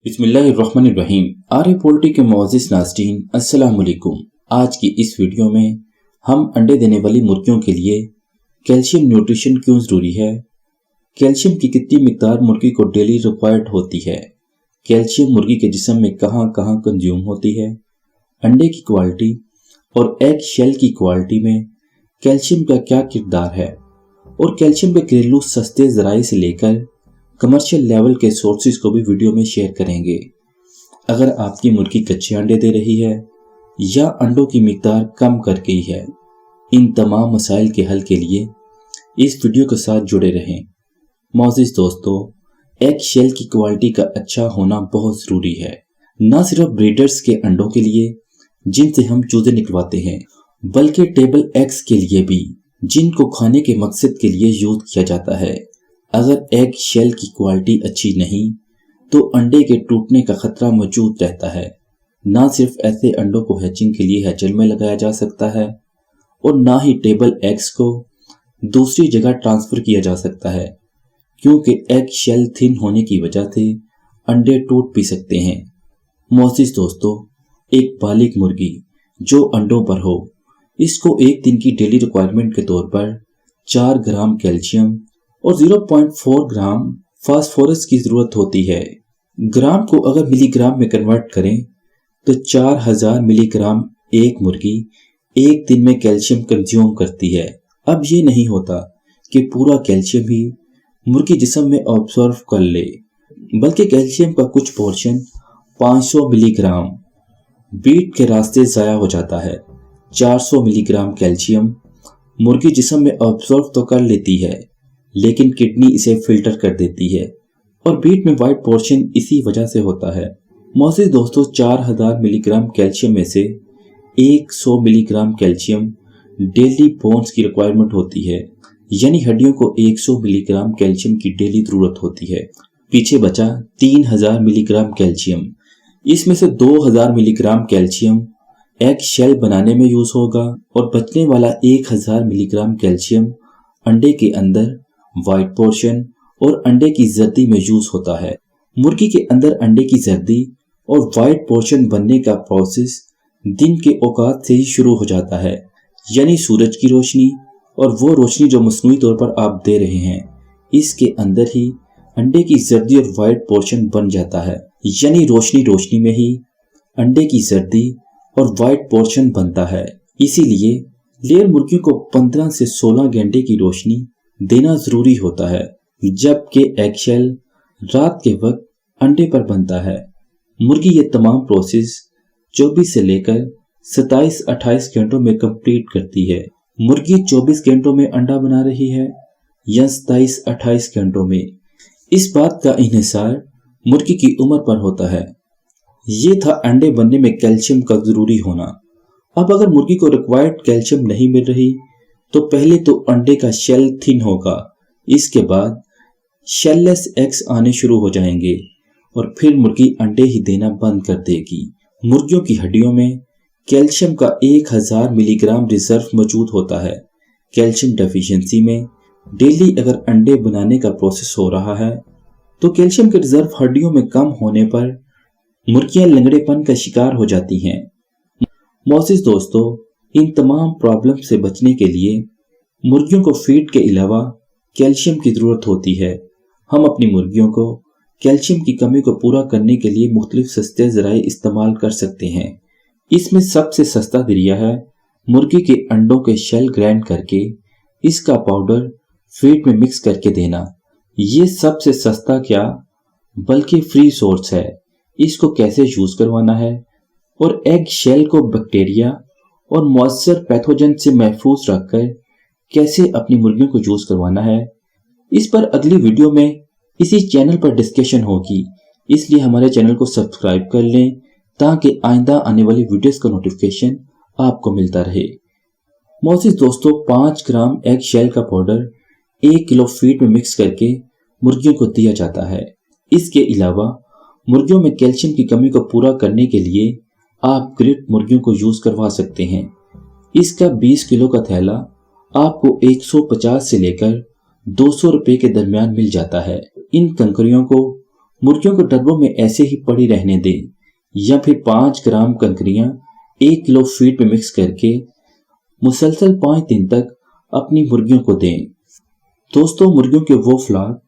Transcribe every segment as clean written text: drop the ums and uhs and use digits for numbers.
बिस्मिल्लाहिर्रहमानिर्रहीम। आर्य पोल्ट्री के मुअज़्ज़िज़ नाज़रीन, अस्सलाम वालेकुम। आज की इस वीडियो में हम अंडे देने वाली मुर्गियों के लिए कैल्शियम न्यूट्रिशन क्यों ज़रूरी है, कैल्शियम की कितनी मिकदार मुर्गी को डेली रिक्वायर्ड होती है, कैल्शियम मुर्गी के जिस्म में कहाँ कहाँ कंज्यूम होती है, अंडे की क्वालिटी और एग शेल की क्वालिटी में कैल्शियम का क्या किरदार है और कैल्शियम के घरेलू सस्ते ज़राए से लेकर कमर्शियल लेवल के सोर्सेज को भी वीडियो में शेयर करेंगे। अगर आपकी मुर्गी कच्चे अंडे दे रही है या अंडों की मिकदार कम कर गई है, इन तमाम मसाइल के हल के लिए इस वीडियो के साथ जुड़े रहें। मोअज़्ज़िज़ दोस्तों, एग शेल की क्वालिटी का अच्छा होना बहुत ज़रूरी है, न सिर्फ ब्रीडर्स के अंडों के लिए जिनसे हम चूजे निकलवाते हैं, बल्कि टेबल एग्स के लिए भी, जिनको खाने के मकसद के लिए यूज किया जाता है। अगर एग शेल की क्वालिटी अच्छी नहीं तो अंडे के टूटने का खतरा मौजूद रहता है। ना सिर्फ ऐसे अंडों को हैचिंग के लिए हैचर में लगाया जा सकता है और ना ही टेबल एग्स को दूसरी जगह ट्रांसफर किया जा सकता है, क्योंकि एग शेल थिन होने की वजह से अंडे टूट भी सकते हैं। मोअज़्ज़िज़ दोस्तों, एक बालिग मुर्गी जो अंडों पर हो, इसको एक दिन की डेली रिक्वायरमेंट के तौर पर 4 ग्राम कैल्शियम और 0.4 ग्राम फास्फोरस की जरूरत होती है। ग्राम को अगर मिलीग्राम में कन्वर्ट करें तो 4000 मिलीग्राम एक मुर्गी एक दिन में कैल्शियम कंज्यूम करती है। अब ये नहीं होता कि पूरा कैल्शियम ही मुर्गी जिस्म में ऑब्जर्व कर ले, बल्कि कैल्शियम का कुछ पोर्शन 500 मिलीग्राम बीट के रास्ते ज़ाया हो जाता है। 400 मिलीग्राम कैल्शियम मुर्गी जिस्म में ऑब्जर्व तो कर लेती है, लेकिन किडनी इसे फिल्टर कर देती है और बीट में वाइट पोर्शन इसी वजह से होता है। मोअज़्ज़िज़ दोस्तों, 4000 मिलीग्राम कैल्शियम में से 100 मिलीग्राम कैल्शियम डेली बोन्स की रिक्वायरमेंट होती है, यानी हड्डियों को 100 मिलीग्राम कैल्शियम की डेली जरूरत होती है। पीछे बचा 3000 मिलीग्राम कैल्शियम। इसमें से 2000 मिलीग्राम कैल्शियम एग शेल बनाने में यूज होगा और बचने वाला 1000 मिलीग्राम कैल्शियम अंडे के अंदर वाइट पोर्शन और अंडे की जर्दी में यूज होता है। मुर्गी के अंदर अंडे की जर्दी और वाइट पोर्शन बनने का प्रोसेस दिन के औकात से ही शुरू हो जाता है, यानी सूरज की रोशनी और वो रोशनी जो मसनूई तौर पर आप दे रहे हैं, इसके अंदर ही अंडे की जर्दी और वाइट पोर्शन बन जाता है, यानी रोशनी में ही अंडे की जर्दी और वाइट पोर्शन बनता है। इसीलिए लेयर मुर्गियों को 15 से 16 घंटे की रोशनी देना जरूरी होता है, जबकि एग शेल रात के वक्त अंडे पर बनता है। मुर्गी ये तमाम प्रोसेस 24 से लेकर 27-28 घंटों में कंप्लीट करती है। मुर्गी 24 घंटों में अंडा बना रही है या 27-28 घंटों में, इस बात का इन्हिसार मुर्गी की उम्र पर होता है। ये था अंडे बनने में कैल्शियम का जरूरी होना। अब अगर मुर्गी को रिक्वायर्ड कैल्शियम नहीं मिल रही तो पहले तो अंडे का शेल थिन होगा, इसके बाद शेललेस एग्स आने शुरू हो जाएंगे और फिर मुर्गी अंडे ही देना बंद कर देगी। मुर्गियों की हड्डियों में कैल्शियम का 1000 मिलीग्राम रिजर्व मौजूद होता है। कैल्शियम डेफिशिएंसी में डेली अगर अंडे बनाने का प्रोसेस हो रहा है तो कैल्शियम के रिजर्व हड्डियों में कम होने पर मुर्गियां लंगड़ेपन का शिकार हो जाती हैं। मोअज़्ज़िज़ दोस्तों, इन तमाम प्रॉब्लम से बचने के लिए मुर्गियों को फीड के अलावा कैल्शियम की ज़रूरत होती है। हम अपनी मुर्गियों को कैल्शियम की कमी को पूरा करने के लिए मुख्तलिफ सस्ते ज़राए इस्तेमाल कर सकते हैं। इसमें सबसे सस्ता ज़रिया है मुर्गी के अंडों के शेल ग्राइंड करके इसका पाउडर फीड में मिक्स करके देना। ये सबसे सस्ता क्या बल्कि फ्री सोर्स है। इसको कैसे यूज़ करवाना है और एग शेल को बैक्टीरिया और मॉइस्चर पैथोजन से महफूज रखकर कैसे अपनी मुर्गियों को यूज करवाना है, इस पर अगली वीडियो में इसी चैनल पर डिस्कशन होगी। इसलिए हमारे चैनल को सब्सक्राइब कर लें ताकि आइंदा आने वाली वीडियोस का नोटिफिकेशन आपको मिलता रहे। मोअज़्ज़िज़ दोस्तों, 5 ग्राम एग शेल का पाउडर 1 किलो फीड में मिक्स करके मुर्गियों को दिया जाता है। इसके अलावा मुर्गियों में कैल्शियम की कमी को पूरा करने के लिए आप ग्रिट मुर्गियों को यूज करवा सकते हैं। इसका 20 किलो का थैला आपको 150 से लेकर 200 रुपए के दरमियान मिल जाता है। इन कंकरियों को मुर्गियों को डब्बों में ऐसे ही पड़ी रहने दें या फिर 5 ग्राम कंकरियां 1 किलो फीड में मिक्स करके मुसलसल 5 दिन तक अपनी मुर्गियों को दें। दोस्तों, मुर्गियों के वो फ्लॉक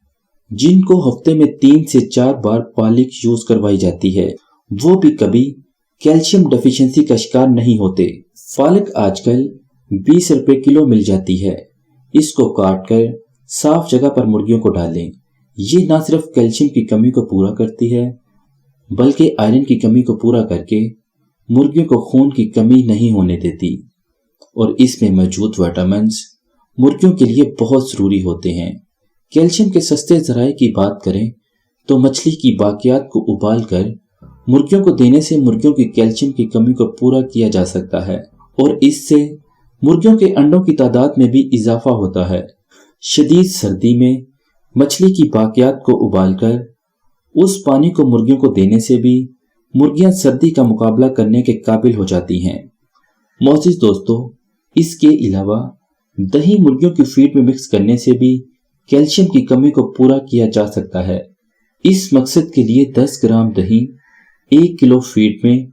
जिनको हफ्ते में 3 से 4 बार पालिक यूज करवाई जाती है, वो भी कभी कैल्शियम डेफिशिएंसी का शिकार नहीं होते। पालक आजकल 20 रुपए किलो मिल जाती है। इसको काट कर साफ जगह पर मुर्गियों को डालें। ये न सिर्फ कैल्शियम की कमी को पूरा करती है, बल्कि आयरन की कमी को पूरा करके मुर्गियों को खून की कमी नहीं होने देती और इसमें मौजूद विटामिन्स मुर्गियों के लिए बहुत जरूरी होते हैं। कैल्शियम के सस्ते जराये की बात करें तो मछली की बाकियात को उबाल कर मुर्गियों को देने से मुर्गियों की कैल्शियम की कमी को पूरा किया जा सकता है और इससे मुर्गियों के अंडों की तादाद में भी इजाफा होता है। शदीद सर्दी में मछली की बाकियात को उबालकर उस पानी को मुर्गियों को देने से भी मुर्गियां सर्दी का मुकाबला करने के काबिल हो जाती हैं। मोअज़्ज़िज़ दोस्तों, इसके अलावा दही मुर्गियों की फीड में मिक्स करने से भी कैल्शियम की कमी को पूरा किया जा सकता है। इस मकसद के लिए 10 ग्राम दही 1 किलो फीड में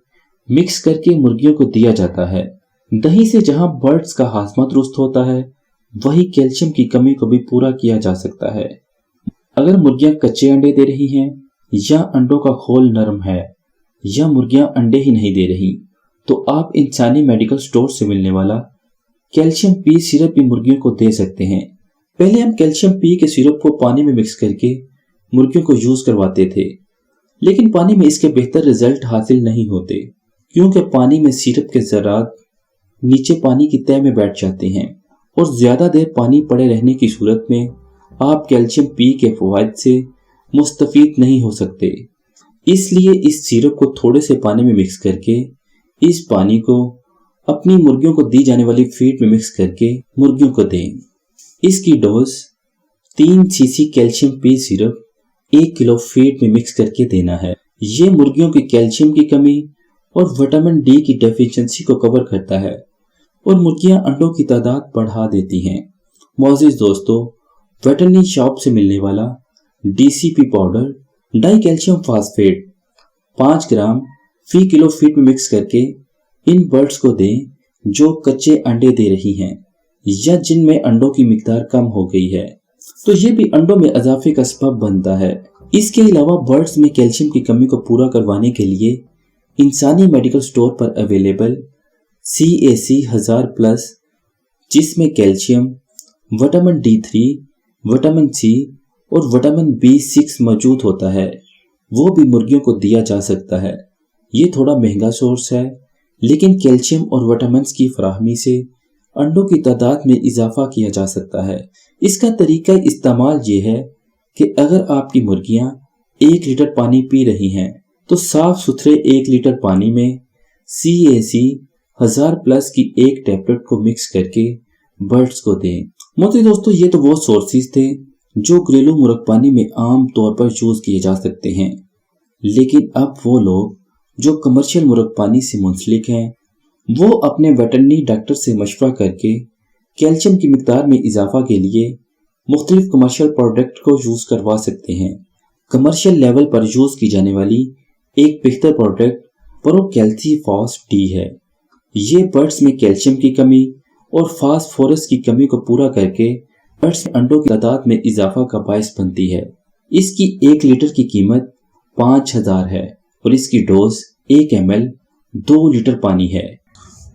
मिक्स करके मुर्गियों को दिया जाता है। दही से जहां बर्ड्स का हाजमा दुरुस्त होता है, वही कैल्शियम की कमी को भी पूरा किया जा सकता है। अगर मुर्गियां कच्चे अंडे दे रही हैं या अंडों का खोल नरम है या मुर्गियां अंडे ही नहीं दे रही, तो आप इंसानी मेडिकल स्टोर से मिलने वाला कैल्शियम पी सिरप भी मुर्गियों को दे सकते हैं। पहले हम कैल्शियम पी के सिरप को पानी में मिक्स करके मुर्गियों को यूज करवाते थे, लेकिन पानी में इसके बेहतर रिजल्ट हासिल नहीं होते क्योंकि पानी में सिरप के ज़रात नीचे पानी की तह में बैठ जाते हैं और ज्यादा देर पानी पड़े रहने की सूरत में आप कैल्शियम पी के फवायद से मुस्तफीद नहीं हो सकते। इसलिए इस सिरप को थोड़े से पानी में मिक्स करके इस पानी को अपनी मुर्गियों को दी जाने वाली फीड में मिक्स करके मुर्गियों को दें। इसकी dose 3 CC calcium P syrup 1 kilo feed में मिक्स करके देना है। ये मुर्गियों की कैल्शियम की कमी और विटामिन डी की डेफिशिएंसी को कवर करता है और मुर्गियां अंडों की तादाद बढ़ा देती हैं। मोअज़्ज़िज़ दोस्तों, वेटरनरी शॉप से मिलने वाला DCP powder die calcium phosphate 5 ग्राम फी किलो फीड में मिक्स करके इन बर्ड्स को दें जो कच्चे अंडे दे रही हैं या जिनमें अंडों की मिकदार कम हो गई है, तो ये भी अंडों में इजाफे का सबब बनता है। इसके अलावा बर्ड्स में कैल्शियम की कमी को पूरा करवाने के लिए इंसानी मेडिकल स्टोर पर अवेलेबल CAC 1000+, जिसमें calcium, vitamin D3, vitamin C और विटामिन B6 मौजूद होता है, वो भी मुर्गियों को दिया जा सकता है। ये थोड़ा महंगा सोर्स है, लेकिन कैल्शियम और विटामिन्स की फराहमी से अंडों की तादाद में इजाफा किया जा सकता है। इसका तरीका इस्तेमाल ये है कि अगर आपकी मुर्गियां 1 लीटर पानी पी रही हैं तो साफ सुथरे 1 लीटर पानी में CAC 1000+ की एक टैबलेट को मिक्स करके बर्ड्स को दें। मोटे दोस्तों, ये तो वो सोर्सेज थे जो घरेलू मुर्गबानी में आम तौर पर यूज किए जा सकते हैं, लेकिन अब वो लोग जो कमर्शियल मुर्गबानी से मुंसलिक हैं, वो अपने वेटरनरी डॉक्टर से मशवरा करके कैल्शियम की मिकदार में इजाफा के लिए मुख्तलिफ कमर्शियल प्रोडक्ट को यूज करवा सकते हैं। कमर्शियल लेवल पर यूज की जाने वाली एक बेहतर प्रोडक्ट प्रोकैल्सीफॉस डी है। ये बर्ड्स में कैल्शियम की कमी और फास्फोरस की कमी को पूरा करके बर्ड्स में अंडों की तादाद में इजाफा का बायस बनती है। इसकी 1 लीटर की कीमत 5000 है और इसकी डोज 1 ml 2 लीटर पानी है।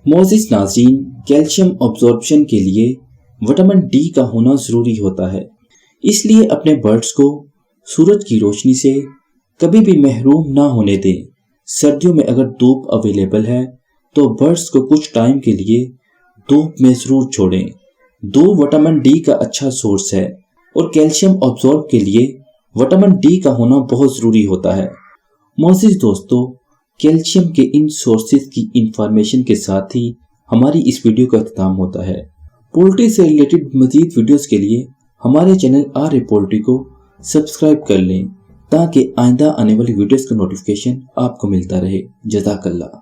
मोअज़्ज़िज़ नाज़रीन, कैल्शियम अब्जॉर्प्शन के लिए विटामिन डी का होना जरूरी होता है, इसलिए अपने बर्ड्स को सूरज की रोशनी से कभी भी महरूम ना होने दें। सर्दियों में अगर धूप अवेलेबल है तो बर्ड्स को कुछ टाइम के लिए धूप में जरूर छोड़ें। धूप विटामिन डी का अच्छा सोर्स है और कैल्शियम अब्जॉर्ब के लिए विटामिन डी का होना बहुत जरूरी होता है। मोअज़्ज़िज़ दोस्तों, कैल्शियम के इन सोर्सेज की इंफॉर्मेशन के साथ ही हमारी इस वीडियो का अख्ताम होता है। पोल्ट्री से रिलेटेड मजीद वीडियोस के लिए हमारे चैनल आर पोल्ट्री को सब्सक्राइब कर लें ताकि आइंदा आने वाली वीडियोस का नोटिफिकेशन आपको मिलता रहे। जज़ाकल्लाह।